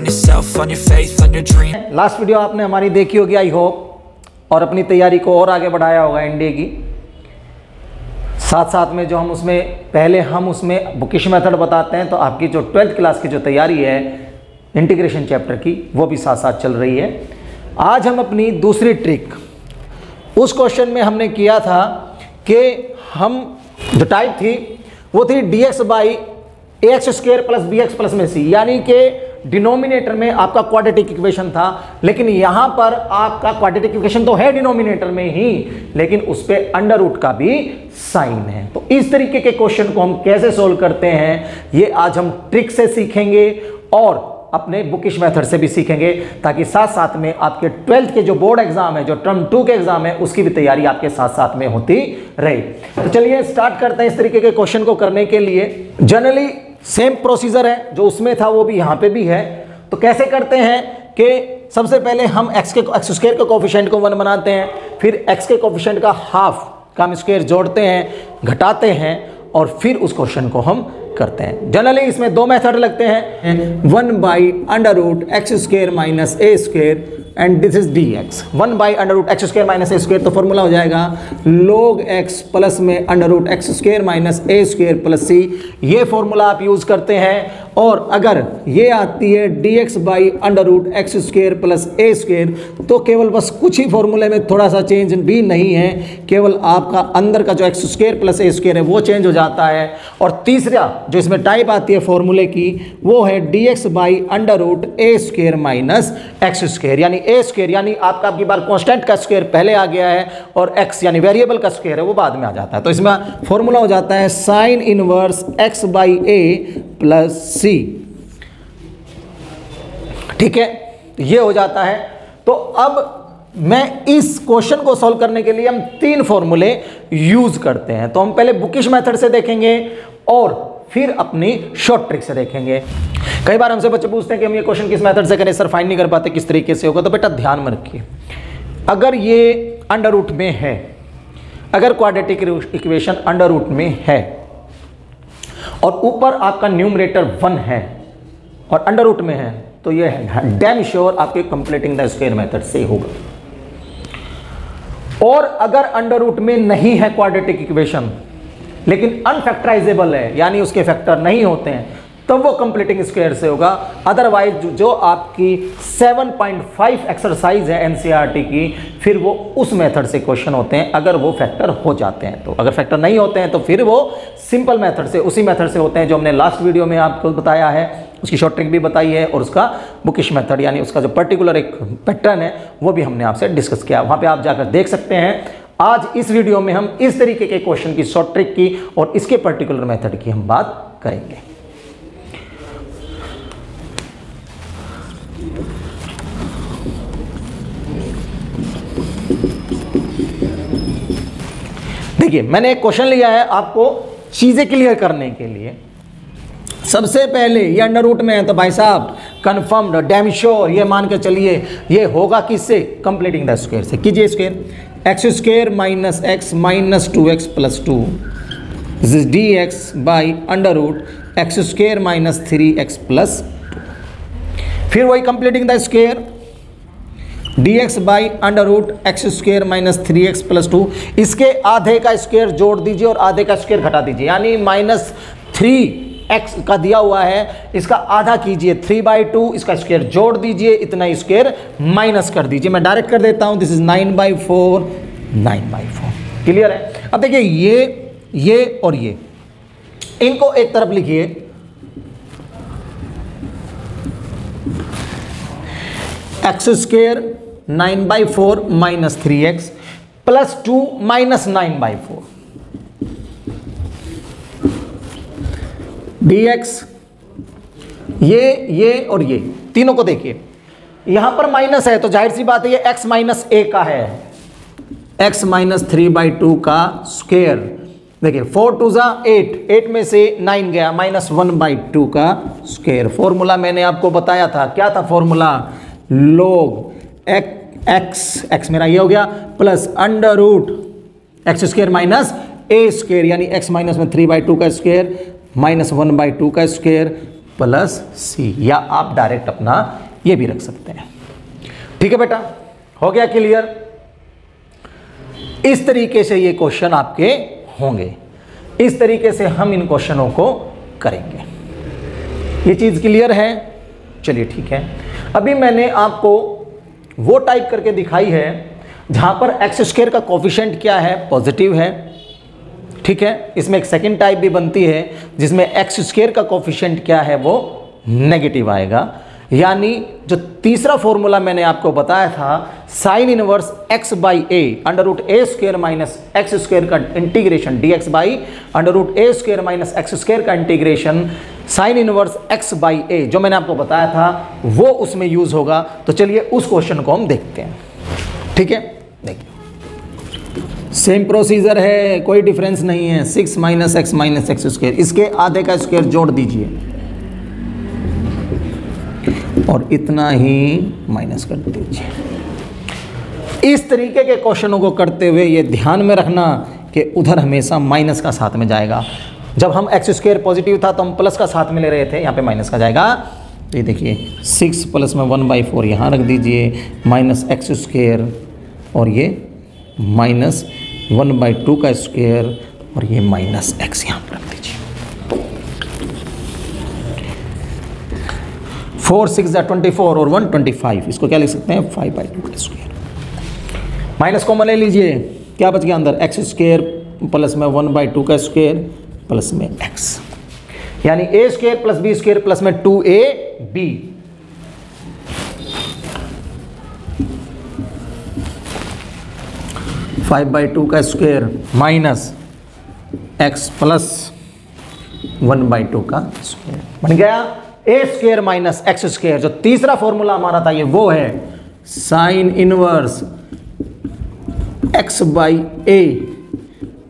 on yourself, on your faith, on your dream. Last video आपने हमारी देखी होगी आई होप, और अपनी तैयारी को और आगे बढ़ाया होगा एनडीए की। साथ साथ में जो हम उसमें बुकिश मेथड बताते हैं, तो आपकी जो 12th क्लास की जो तैयारी है इंटीग्रेशन चैप्टर की, वो भी साथ साथ चल रही है। आज हम अपनी दूसरी ट्रिक, उस क्वेश्चन में हमने किया था कि हम जो टाइप थी वो थी dx by ax square plus bx plus में c, यानी कि डिनोमिनेटर में आपका क्वाड्रेटिक इक्वेशन था, लेकिन यहां पर आपका क्वाड्रेटिक इक्वेशन तो है डिनोमिनेटर में ही, लेकिन उस पे अंडर रूट का भी साइन है। तो इस तरीके के क्वेश्चन को हम कैसे सोल्व करते हैं, ये आज हम ट्रिक से सीखेंगे और अपने बुकिश मेथड से भी सीखेंगे, ताकि साथ साथ में आपके 12th के जो बोर्ड एग्जाम है, जो टर्म 2 के एग्जाम है, उसकी भी तैयारी आपके साथ साथ में होती रहे। तो चलिए स्टार्ट करते हैं इस तरीके के क्वेश्चन को करने के लिए। जनरली सेम प्रोसीजर है, जो उसमें था वो भी यहाँ पे भी है। तो कैसे करते हैं कि सबसे पहले हम एक्स स्क्वायर के कोफिशिएंट को 1 बनाते हैं, फिर एक्स के कोफिशिएंट का हाफ का हम स्क्वायर जोड़ते हैं, घटाते हैं, और फिर उस क्वेश्चन को हम करते हैं। जनरली इसमें 2 मेथड लगते हैं, 1 by under root x square minus a square and this is D x. 1 by under root x square minus a square, तो फॉर्मूला हो जाएगा log एक्स प्लस में under root x square minus a square plus c. ये formula आप use करते हैं। और अगर ये आती है D x by under root x square plus A square, तो केवल बस कुछ ही फॉर्मूले में थोड़ा सा चेंज भी नहीं है, केवल आपका अंदर का जो x square plus A square है वो चेंज हो जाता है। और तीसरा जो इसमें टाइप आती है फॉर्मूले की, वो है D x by under root A square minus x square, यानी ए स्क्वायर यानी आपकी बार कांस्टेंट का स्क्वायर पहले आ गया है और एक्स यानी वेरिएबल का स्क्वायर है वो बाद में आ जाता है। तो इसमें फॉर्मूला हो जाता है sine inverse x by a plus c. ठीक है, ये हो जाता है। तो अब मैं इस क्वेश्चन को सॉल्व करने के लिए हम 3 फॉर्मूले यूज करते हैं। तो हम पहले बुकिश मेथड से देखेंगे और फिर अपनी शॉर्ट ट्रिक से देखेंगे। कई बार हमसे बच्चे पूछते हैं कि हम ये क्वेश्चन किस मेथड से करें सर, फाइंड नहीं कर पाते, किस तरीके से होगा। तो बेटा ध्यान में रखिए, अगर ये अंडर रूट में है, अगर क्वाड्रेटिक इक्वेशन अंडर रूट में है और ऊपर आपका न्यूमरेटर 1 है और अंडर रूट में है, तो ये है डैम श्योर आपके कंप्लीटिंग द स्क्वायर मेथड से होगा। और अगर अंडर रूट में नहीं है क्वाड्रेटिक इक्वेशन, लेकिन अनफैक्टराइजेबल है, यानी उसके फैक्टर नहीं होते हैं, तब वो कंप्लीटिंग स्क्वायर से होगा। अदरवाइज जो आपकी 7.5 एक्सरसाइज है एनसीईआरटी की, फिर वो उस मेथड से क्वेश्चन होते हैं अगर वो फैक्टर हो जाते हैं। तो अगर फैक्टर नहीं होते हैं तो फिर वो सिंपल मेथड से, उसी मेथड से होते हैं जो हमने लास्ट वीडियो में आपको बताया है, उसकी शॉर्ट ट्रिक भी बताई है, और उसका बुकिश मेथड यानी उसका जो पर्टिकुलर एक पैटर्न है वो भी हमने आपसे डिस्कस किया। वहाँ पर आप जाकर देख सकते हैं। आज इस वीडियो में हम इस तरीके के क्वेश्चन की शॉर्ट ट्रिक की और इसके पर्टिकुलर मेथड की हम बात करेंगे। देखिए, मैंने एक क्वेश्चन लिया है आपको चीजें क्लियर करने के लिए। सबसे पहले ये अंडर रूट में है, तो भाई साहब कंफर्म्ड, डैम श्योर, ये मान के चलिए ये होगा किससे, कंप्लीटिंग द स्क्वायर से। कीजिए square, X square minus x minus 2x plus 2 this is D x by under root x square minus 3x plus 2। फिर वही completing the square, dx by under root x square minus 3x plus 2, इसके आधे का square जोड़ दीजिए और आधे का स्क्वायर घटा दीजिए, यानी माइनस 3x का दिया हुआ है, इसका आधा कीजिए 3/2, इसका स्क्वायर जोड़ दीजिए, इतना स्क्वायर माइनस कर दीजिए। मैं डायरेक्ट कर देता हूं, दिस इज 9/4, 9/4। क्लियर है। अब देखिए ये और ये, इनको एक तरफ लिखिए, x square 9/4 minus 3x plus 2 minus 9/4 dx। ये और ये तीनों को देखिए, यहां पर माइनस है तो जाहिर सी बात है ये x माइनस a का है, x माइनस 3/2 का स्क्वायर। देखिए 4 2 8, 8 में से 9 गया, माइनस 1/2 का स्क्वायर। फॉर्मूला मैंने आपको बताया था, क्या था फॉर्मूला, log एक्स मेरा ये हो गया plus under root x square minus a square, यानी x माइनस में 3/2 का स्क्वायर माइनस 1/2 का स्क्वायर प्लस सी, या आप डायरेक्ट अपना ये भी रख सकते हैं। ठीक है बेटा, हो गया क्लियर? इस तरीके से ये क्वेश्चन आपके होंगे, इस तरीके से हम इन क्वेश्चनों को करेंगे। ये चीज़ क्लियर है? चलिए ठीक है। अभी मैंने आपको वो टाइप करके दिखाई है जहां पर एक्स स्क्वायर का कोफिशिएंट क्या है, पॉजिटिव है। ठीक है, इसमें एक सेकंड टाइप भी बनती है जिसमें एक्स स्क्वायर का कोफिशिएंट क्या है, वो नेगेटिव आएगा। यानी जो तीसरा फॉर्मूला मैंने आपको बताया था, sine inverse x by a under root A square minus x square का integration d x by under root A square minus x square का integration sine inverse x by a, जो मैंने आपको बताया था वो उसमें यूज होगा। तो चलिए उस क्वेश्चन को हम देखते हैं। ठीक है, देखिए सेम प्रोसीजर है, कोई डिफरेंस नहीं है। 6 माइनस एक्स स्क्वायर, इसके आधे का स्क्वायर जोड़ दीजिए और इतना ही माइनस कर दीजिए। इस तरीके के क्वेश्चनों को करते हुए ये ध्यान में रखना कि उधर हमेशा माइनस का साथ में जाएगा। जब हम एक्स स्क्वायर पॉजिटिव था तो हम प्लस का साथ में ले रहे थे, यहाँ पे माइनस का जाएगा। तो ये देखिए 6 प्लस में 1/4 यहाँ रख दीजिए, माइनस एक्स स्क्वायर और ये माइनस 1/2 का स्क्वायर और ये माइनस एक्स यहाँ पर रख दीजिए। 4 6 24 और 1 25, इसको क्या लिख सकते हैं 5/2 का स्क्वायर। माइनस कॉमन ले लीजिए, क्या बच गया अंदर, एक्स स्क्वायर प्लस में 1/2 का स्क्वायर प्लस में एक्स, यानी ए square plus b square plus में 2ab। फाइव बाई टू का स्क्वायर माइनस एक्स प्लस 1/2 का स्क्वायर बन गया a square minus x square. जो तीसरा फॉर्मूला हमारा था ये वो है sine inverse x by a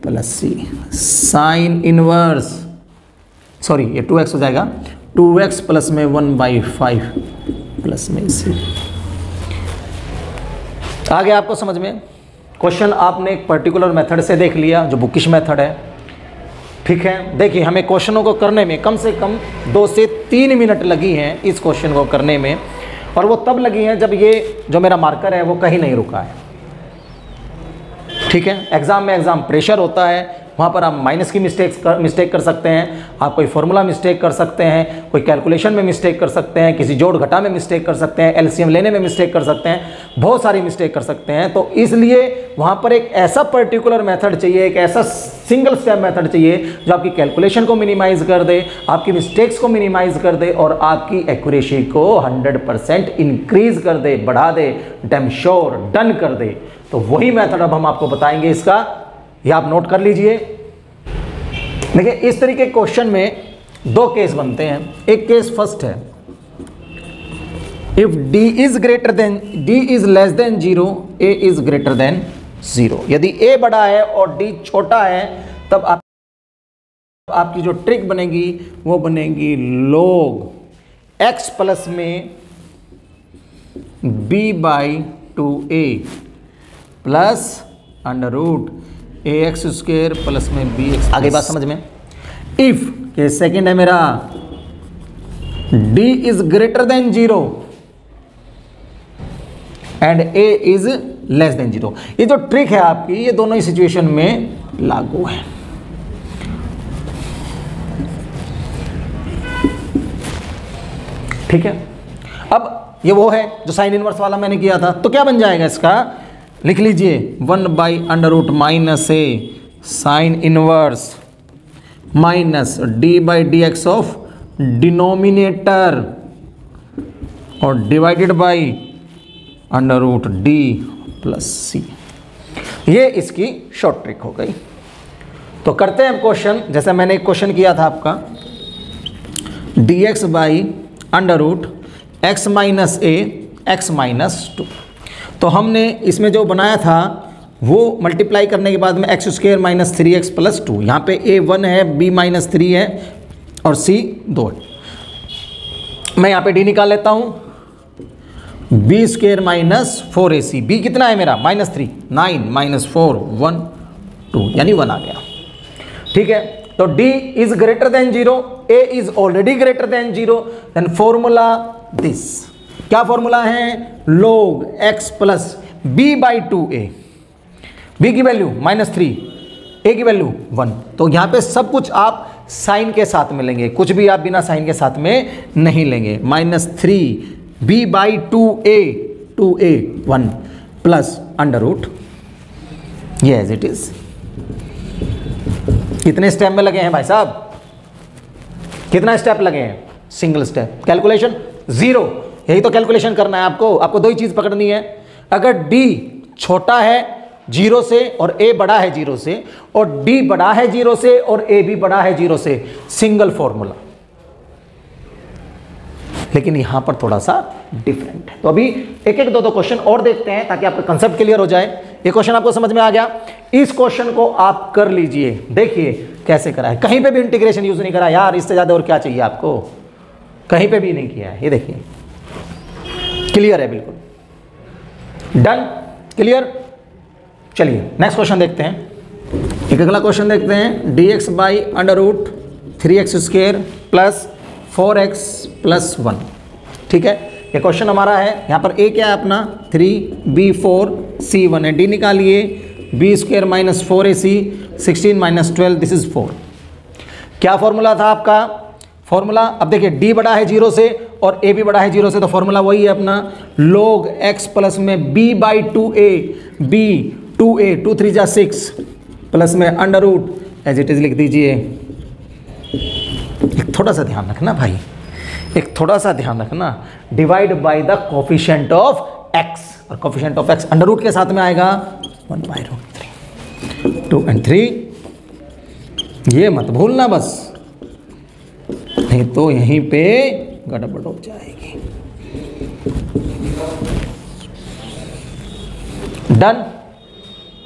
plus c, sine inverse sorry ये 2x हो जाएगा, 2x प्लस में 1/5 प्लस में सी। आ गया आपको समझ में? क्वेश्चन आपने एक पर्टिकुलर मेथड से देख लिया जो बुकिश मेथड है। ठीक है, देखिए हमें क्वेश्चनों को करने में कम से कम 2 से 3 मिनट लगी हैं इस क्वेश्चन को करने में, और वो तब लगी हैं जब ये जो मेरा मार्कर है वो कहीं नहीं रुका है। ठीक है, एग्जाम में एग्जाम प्रेशर होता है, वहाँ पर आप माइनस की मिस्टेक कर सकते हैं, आप कोई फॉर्मूला मिस्टेक कर सकते हैं, कोई कैलकुलेशन में मिस्टेक कर सकते हैं, किसी जोड़ घटा में मिस्टेक कर सकते हैं, एलसीएम लेने में मिस्टेक कर सकते हैं, बहुत सारी मिस्टेक कर सकते हैं। तो इसलिए वहाँ पर एक ऐसा पर्टिकुलर मेथड चाहिए, एक ऐसा सिंगल स्टेप मेथड चाहिए जो आपकी कैलकुलेशन को मिनिमाइज कर दे, आपकी मिस्टेक्स को मिनिमाइज कर दे और आपकी एक्यूरेसी को 100% इंक्रीज कर दे, बढ़ा दे, डैम श्योर डन कर दे। तो वही मेथड अब हम आपको बताएंगे इसका, ये आप नोट कर लीजिए। देखिए इस तरीके के क्वेश्चन में 2 केस बनते हैं। एक केस फर्स्ट है, if d is greater then d is less than 0, a is greater than 0। यदि a बड़ा है और d छोटा है तब आपकी जो ट्रिक बनेगी वो बनेगी log x प्लस में b/2a plus under root ax square plus में bx। आगे बात समझ में? इफ के सेकेंड है मेरा d is greater than 0 and a is less than 0। ये जो ट्रिक है आपकी ये दोनों ही सिचुएशन में लागू है। ठीक है, अब ये वो है जो साइन इनवर्स वाला मैंने किया था, तो क्या बन जाएगा इसका, लिख लीजिए 1/√- a sign inverse minus d/dx of denominator और divided by √d plus c. ये इसकी शॉर्ट ट्रिक हो गई। तो करते हैं क्वेश्चन, जैसे मैंने एक क्वेश्चन किया था आपका dx/√x minus a x minus 2। तो हमने इसमें जो बनाया था वो मल्टीप्लाई करने के बाद में x square minus 3x plus 2, यहाँ पे a 1 है, b माइनस 3 है और c 2 है। मैं यहाँ पे d निकाल लेता हूँ, b square minus 4ac, b कितना है मेरा -3, 9 -4 1 2 यानी 1 आ गया। ठीक है, तो d is greater than 0, a is already greater than 0, then formula this, क्या फॉर्मूला है, log x plus b by 2a, b की वैल्यू -3, a की वैल्यू 1। तो यहां पे सब कुछ आप साइन के साथ में लेंगे, कुछ भी आप बिना साइन के साथ में नहीं लेंगे। -3 b by 2a 1 plus under root, ये एज इट इज। कितने स्टेप में लगे हैं भाई साहब, कितना स्टेप लगे हैं, सिंगल स्टेप। कैलकुलेशन 0, यही तो कैलकुलेशन करना है आपको। आपको दो ही चीज पकड़नी है, अगर d छोटा है 0 से और a बड़ा है 0 से, और d बड़ा है 0 से और a भी बड़ा है 0 से, सिंगल फॉर्मूला। लेकिन यहां पर थोड़ा सा डिफरेंट है। तो अभी एक एक दो क्वेश्चन और देखते हैं ताकि आपका कंसेप्ट क्लियर हो जाए। ये क्वेश्चन आपको समझ में आ गया, इस क्वेश्चन को आप कर लीजिए। देखिए कैसे करा है, कहीं पे भी इंटीग्रेशन यूज नहीं करा यार, इससे ज्यादा और क्या चाहिए आपको, कहीं पे भी नहीं किया है। ये देखिए क्लियर है, बिल्कुल डन, क्लियर। चलिए नेक्स्ट क्वेश्चन देखते हैं। एक अगला क्वेश्चन देखते हैं, dx by under root 3x square plus 4x plus 1। ठीक है, ये क्वेश्चन हमारा है। यहाँ पर a क्या है अपना 3b 4c1 है, d निकालिए b square minus 4ac 16 minus 12, this is 4। क्या फॉर्मूला था आपका, फॉर्मूला अब देखिए d बड़ा है 0 से और a भी बड़ा है 0 से, तो फॉर्मूला वही है अपना log x प्लस में b by 2a, b 2a 2 3 जा 6 प्लस में under root as it is लिख दीजिए। एक थोड़ा सा ध्यान रखना भाई, एक थोड़ा सा ध्यान रखना, divide by the coefficient of x, और coefficient of x under root के साथ में आएगा 1 बाई रूट 3, 2 and 3। ये मत भूलना बस, नहीं तो यहीं पे गड़बड़ हो जाएगी। डन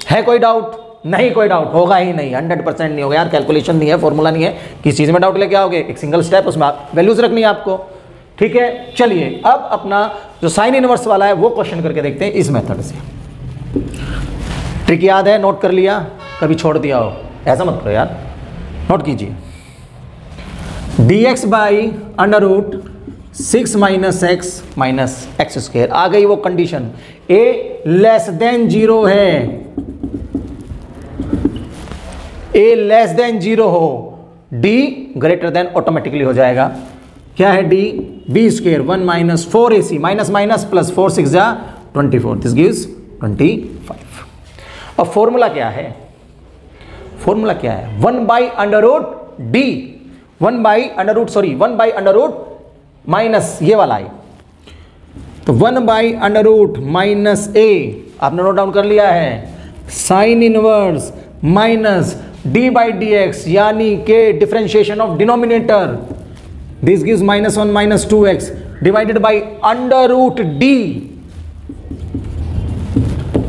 है, कोई डाउट नहीं, कोई डाउट होगा ही नहीं, 100% नहीं होगा यार। कैलकुलेशन नहीं है, फॉर्मूला नहीं है, किस चीज में डाउट लेके आओगे, एक सिंगल स्टेप, उसमें आप वैल्यूज रखनी है आपको। ठीक है, चलिए अब अपना जो साइन इनवर्स वाला है वो क्वेश्चन करके देखते हैं इस मेथड से। ट्रिक याद है, नोट कर लिया, कभी छोड़ दिया हो ऐसा मत करो यार, नोट कीजिए। dx by under root 6 minus x minus x square, आ गई वो कंडीशन, a लेस देन 0 है, a लेस देन 0 हो, d ग्रेटर देन ऑटोमेटिकली हो जाएगा। क्या है d, b square 1 minus 4ac minus minus plus 4 6 जा 24, दिस गिव्स 25। अब फॉर्मूला क्या है, फॉर्मूला क्या है, 1 by under root d, 1 by under root sorry 1 by under root minus ये वाला है, तो 1 by under root minus a, आपने नोट डाउन कर लिया है, sine inverse minus d by D X, यानी के differentiation of denominator, this gives -1 minus 2x divided by under root d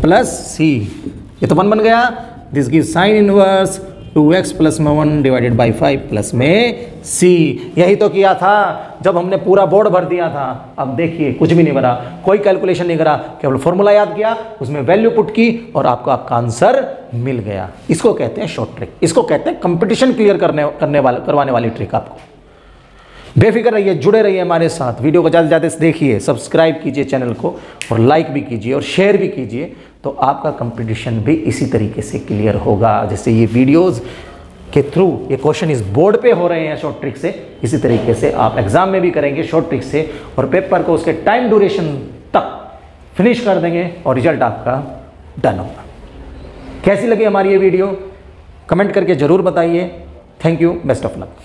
plus c, ये तो 1 बन गया, this gives sine inverse 2x plus में 1 डिवाइडेड बाई 5 प्लस में c। यही तो किया था जब हमने पूरा बोर्ड भर दिया था। अब देखिए कुछ भी नहीं भरा, कोई कैलकुलेशन नहीं करा, केवल फॉर्मूला याद किया, उसमें वैल्यू पुट की और आपको आपका आंसर मिल गया। इसको कहते हैं शॉर्ट ट्रिक, इसको कहते हैं कंपटीशन क्लियर करवाने वाली ट्रिक। आपको बेफिक्र रहिए, जुड़े रहिए हमारे साथ, वीडियो को ज़्यादा से ज़्यादा देखिए, सब्सक्राइब कीजिए चैनल को और लाइक भी कीजिए और शेयर भी कीजिए, तो आपका कंपटीशन भी इसी तरीके से क्लियर होगा। जैसे ये वीडियोस के थ्रू ये क्वेश्चन इस बोर्ड पे हो रहे हैं शॉर्ट ट्रिक से, इसी तरीके से आप एग्जाम में भी करेंगे शॉर्ट ट्रिक से और पेपर को उसके टाइम ड्यूरेशन तक फिनिश कर देंगे और रिजल्ट आपका डन होगा। कैसी लगी हमारी ये वीडियो, कमेंट करके ज़रूर बताइए। Thank you, best of luck.